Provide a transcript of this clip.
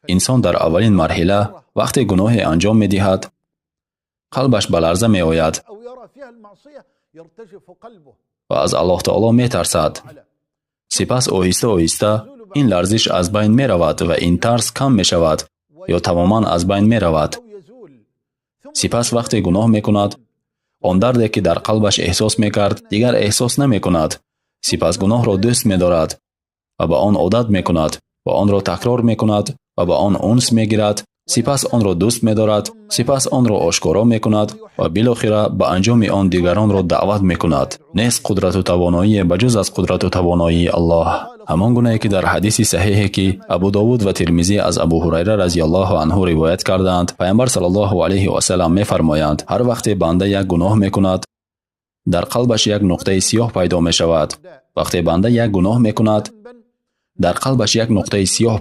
انسان در اولین مرحله وقتی گناهی انجام می‌دهد قلبش به لرزه می‌آید و از الله تعالی می‌ترسد. سپس آهسته آهسته این لرزش از بین می‌رود و این ترس کم می‌شود یا تماما از بین می‌رود. سپس وقتی گناه می‌کند، آن دردی که در قلبش احساس می‌کرد دیگر احساس نمی‌کند. سپس گناه را دوست می‌دارد و به آن عادت می‌کند و آن را تکرار می‌کند و به آن انس می‌گیرد. سپس آن را دوست می‌دارد، سپس آن را آشکارا می‌کند و بالاخره به انجام آن دیگران را دعوت می‌کند. نیست قدرت و توانایی بجز از قدرت و توانایی الله. همان گونه که در حدیث صحیحی که ابو داود و ترمذی از ابو هریره رضی الله عنه روایت کردند، پیامبر صلی الله علیه و سلم می‌فرمایند هر وقت بنده یک گناه می‌کند در قلبش یک نقطه سیاه پیدا می‌شود. وقتی بنده یک گناه می‌کند در قلبش یک نقطه سیاه